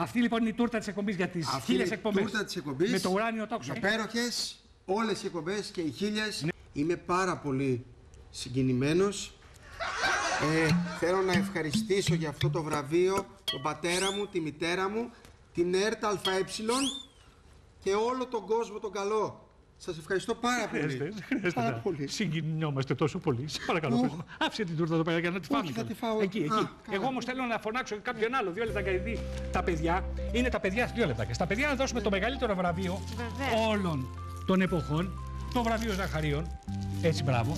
Αυτή λοιπόν είναι η τούρτα της εκπομπής για τις 1000 εκπομπές. Τούρτα της εκπομπής. Με το ουράνιο τόξο. Υπέροχες όλες οι εκπομπές και οι 1000. Ναι. Είμαι πάρα πολύ συγκινημένος. Θέλω να ευχαριστήσω για αυτό το βραβείο τον πατέρα μου, τη μητέρα μου, την ΕΡΤ ΑΕ και όλο τον κόσμο τον καλό. Σας ευχαριστώ πάρα πολύ. Χρειάζεται. Συγκινιόμαστε τόσο πολύ. Σε παρακαλώ. Άφησε την τούρτα εδώ πέρα για να τη φάμε. Όχι, θα τη φάω. Εκεί. Εγώ όμως θέλω να φωνάξω κάποιον άλλο. 2 λεπτά γιατί τα παιδιά είναι τα παιδιά. 2 λεπτά. Στα παιδιά να δώσουμε το μεγαλύτερο βραβείο όλων των εποχών. Το βραβείο Ζαχαρίων. Έτσι, μπράβο.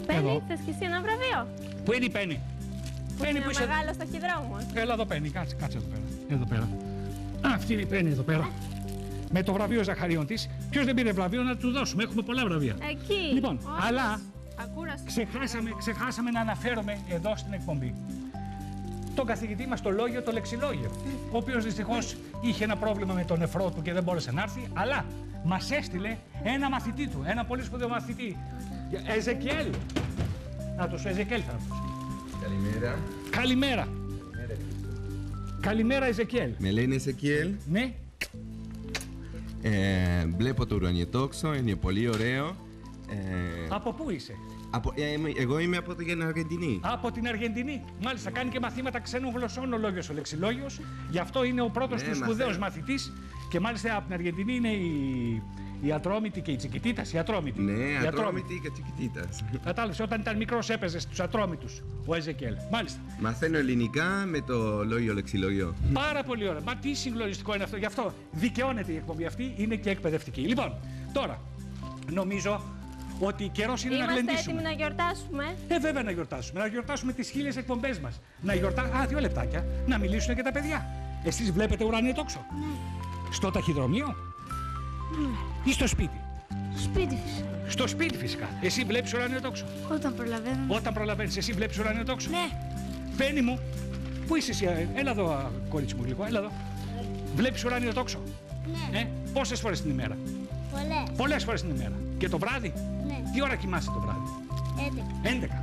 Πέννη, θες και εσύ ένα βραβείο? Πού είναι η Πέννη? Πέννη που είσαι μεγάλος ταχυδρόμος. Έλα εδώ Πέννη, κάτσε εδώ πέρα. Αυτή είναι η Πέννη εδώ πέρα. Με το βραβείο Ζαχαρίων της. Ποιος δεν πήρε βραβείο να του δώσουμε? Έχουμε πολλά βραβεία. Εκεί. Λοιπόν, αλλά ξεχάσαμε να αναφέρουμε εδώ στην εκπομπή τον καθηγητή μας το λόγιο, το λεξιλόγιο. Ο οποίος δυστυχώς είχε ένα πρόβλημα με τον νεφρό του και δεν μπόρεσε να έρθει, αλλά μας έστειλε ένα μαθητή του, ένα πολύ σπουδαίο μαθητή. Εζεκιέλ. Να το σου, Εζεκιέλ θα έρθει. Καλημέρα. Καλημέρα. Καλημέρα, Εζεκιέλ. Με λένε Εζεκιέλ. Ναι. Βλέπω το ουρανιοτόξο, είναι πολύ ωραίο. Από πού είσαι? Εγώ είμαι από την Αργεντινή. Από την Αργεντινή. Μάλιστα, κάνει και μαθήματα ξένων γλωσσών ο λόγιος ο λεξιλόγιος. Γι' αυτό είναι ο πρώτος του σπουδαίος μαθητής. Και μάλιστα από την Αργεντινή είναι η Ατρόμητη και η Τσικιτίτας. Η Ατρόμητη. Ναι, Ατρόμητη και Τσικιτίτας. Κατάλαβες, όταν ήταν μικρός έπαιζε στους Ατρόμητους ο Εζεκιέλ. Μάλιστα. Μαθαίνω ελληνικά με το λόγιο λεξιλόγιο. Πάρα πολύ ωραία. Μα τι συγκλονιστικό είναι αυτό. Γι' αυτό δικαιώνεται η εκπομπή αυτή, είναι και εκπαιδευτική. Λοιπόν, τώρα νομίζω ότι καιρός είναι να γλεντήσουμε. Είμαστε έτοιμοι να γιορτάσουμε. Βέβαια να γιορτάσουμε. Να γιορτάσουμε τις 1000 εκπομπές μας. Α, 2 λεπτάκια. Να μιλήσουν και τα παιδιά. Εσείς βλέπετε ουράνιο τόξο? Ναι. Στο ταχυδρομείο? Ναι. Ή στο σπίτι? Σπίτι φυσικά. Στο σπίτι φυσικά. Εσύ βλέπεις ουράνιο τόξο? Όταν προλαβαίνω. Όταν προλαβαίνεις, εσύ βλέπεις ουράνιο τόξο? Ναι. Πέννη μου, πού είσαι εσύ? Έλα εδώ, κορίτσι μου, λίγο. Έλα εδώ. Βλέπεις ουράνιο τόξο? Ναι. Πόσες φορές την ημέρα? Πολλές. Πολλές φορές την ημέρα. Και το βράδυ? Ναι. Τι ώρα κοιμάσαι το βράδυ? 11. 11.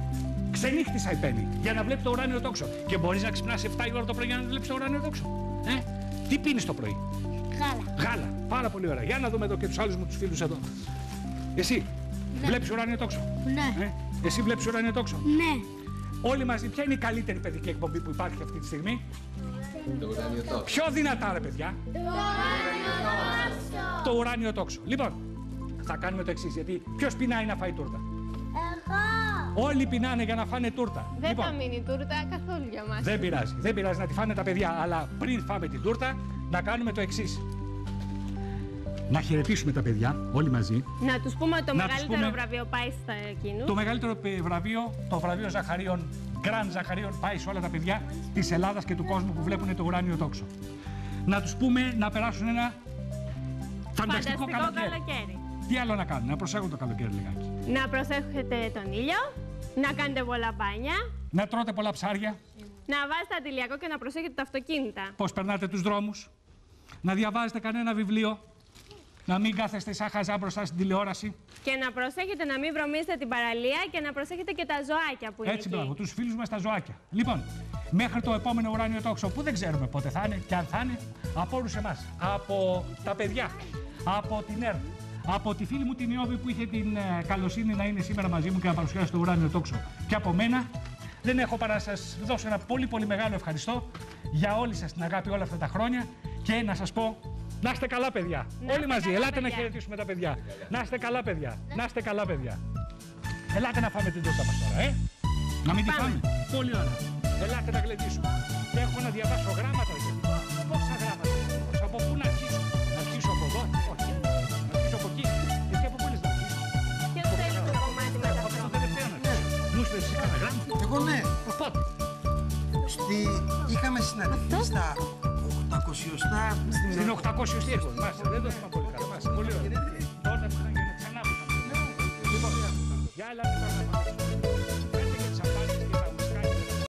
Ξενύχτησα η Πέννη για να βλέπει το ουράνιο τόξο. Και μπορείς να ξυπνάς 7 η ώρα το πρωί για να βλέπεις το ουράνιο τόξο. Τι πίνεις το πρωί? Γάλα. Γάλα. Πάρα πολύ ωραία. Για να δούμε εδώ και τους άλλους μου τους φίλους εδώ. Εσύ βλέπεις ουράνιο τόξο? Ναι. Εσύ βλέπεις ουράνιο τόξο? Ναι. Όλοι μαζί, ποια είναι η καλύτερη παιδική εκπομπή που υπάρχει αυτή τη στιγμή? Το ουράνιο τόξο. Πιο δυνατά, ρε παιδιά. Το ουράνιο τόξο. Λοιπόν, θα κάνουμε το εξής, γιατί ποιος πεινάει να φάει τούρτα? Εγώ. Όλοι πεινάνε για να φάνε τούρτα. Δεν θα μείνει τούρτα καθόλου για μας. Δεν πειράζει. Δεν πειράζει να τη φάνε τα παιδιά. Αλλά πριν φάμε την τούρτα, να κάνουμε το εξής. Να χαιρετήσουμε τα παιδιά, όλοι μαζί. Να τους πούμε ότι το μεγαλύτερο βραβείο πάει στα εκείνους. Το μεγαλύτερο βραβείο, το βραβείο Ζαχαρίων, Grand Ζαχαρίων, πάει σε όλα τα παιδιά της Ελλάδας και του κόσμου που βλέπουν το ουράνιο τόξο. Να τους πούμε να περάσουν ένα φανταστικό καλοκαίρι. Τι άλλο να κάνουν? Να προσέχουν το καλοκαίρι λιγάκι. Να προσέχετε τον ήλιο, να κάνετε πολλά μπάνια. Να τρώτε πολλά ψάρια. Να βάζετε αντιλιακό και να προσέχετε τα αυτοκίνητα. Πώς περνάτε τους δρόμους. Να διαβάζετε κανένα βιβλίο. Να μην κάθεστε σαν χαζά μπροστά στην τηλεόραση. Και να προσέχετε να μην βρωμίζετε την παραλία και να προσέχετε και τα ζωάκια που είναι Έτσι, εκεί. μπράβο, τους φίλους μας τα ζωάκια. Λοιπόν, μέχρι το επόμενο ουράνιο τόξο που δεν ξέρουμε πότε θα είναι και αν θα είναι, από όλους εμάς, από τα παιδιά, από την ΕΡΤ, από τη φίλη μου την Ιώβη που είχε την καλοσύνη να είναι σήμερα μαζί μου και να παρουσιάσει το ουράνιο τόξο, και από μένα, δεν έχω παρά να σας δώσω ένα πολύ πολύ μεγάλο ευχαριστώ για όλη σας την αγάπη όλα αυτά τα χρόνια και να σας πω. Να είστε καλά, παιδιά. Όλοι μαζί. Ελάτε να χαιρετήσουμε τα παιδιά. Να είστε καλά, παιδιά. Να είστε καλά, παιδιά. Ελάτε να φάμε την τούρτα μας τώρα, Να μην τη φάμε. Πολύ ωραία. Ελάτε να γλεντήσουμε. Έχω να διαβάσω γράμματα. Πόσα γράμματα? Από πού να αρχίσω? Να αρχίσω από εδώ? Όχι. Να αρχίσω από εκεί. Γιατί από πού λες να αρχίσω? Ποιο θέλει το κομμάτι μετά αυτό? Το τελευταίο να αρχίσω. Μου στες εσύ κανένα γράμμα? Εγώ ναι. Πότε? Είχαμε συναντηθεί στα 800. Στην 800η εκπομπή. Δεν το θυμάμαι πολύ καλά. Πολύ ωραία.